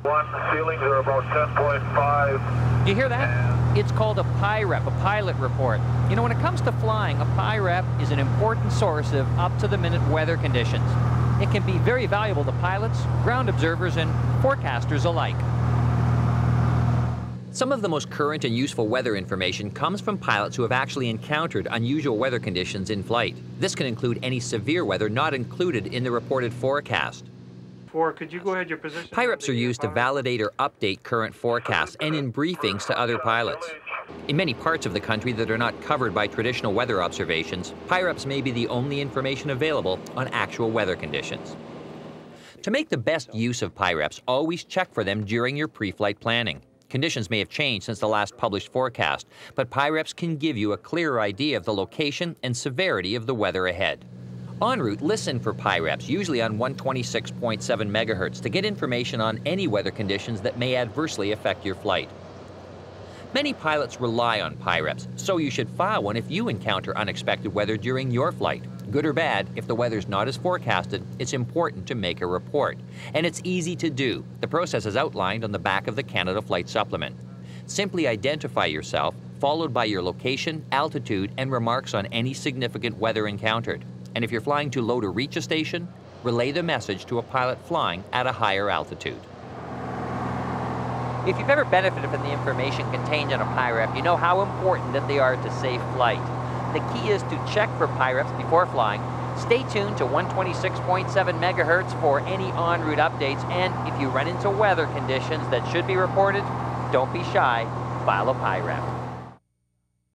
One, ceilings are about 10.5. You hear that? It's called a PIREP, a pilot report. You know, when it comes to flying, a PIREP is an important source of up-to-the-minute weather conditions. It can be very valuable to pilots, ground observers, and forecasters alike. Some of the most current and useful weather information comes from pilots who have actually encountered unusual weather conditions in flight. This can include any severe weather not included in the reported forecast. Could you go ahead your position? PIREPs are used to validate or update current forecasts and in briefings to other pilots. In many parts of the country that are not covered by traditional weather observations, PIREPs may be the only information available on actual weather conditions. To make the best use of PIREPs, always check for them during your pre-flight planning. Conditions may have changed since the last published forecast, but PIREPs can give you a clearer idea of the location and severity of the weather ahead. En route, listen for PIREPs, usually on 126.7 megahertz, to get information on any weather conditions that may adversely affect your flight. Many pilots rely on PIREPs, so you should file one if you encounter unexpected weather during your flight. Good or bad, if the weather's not as forecasted, it's important to make a report. And it's easy to do. The process is outlined on the back of the Canada Flight Supplement. Simply identify yourself, followed by your location, altitude, and remarks on any significant weather encountered. And if you're flying too low to reach a station, relay the message to a pilot flying at a higher altitude. If you've ever benefited from the information contained in a PIREP, you know how important that they are to safe flight. The key is to check for PIREPs before flying. Stay tuned to 126.7 megahertz for any en route updates, and if you run into weather conditions that should be reported, don't be shy, file a PIREP.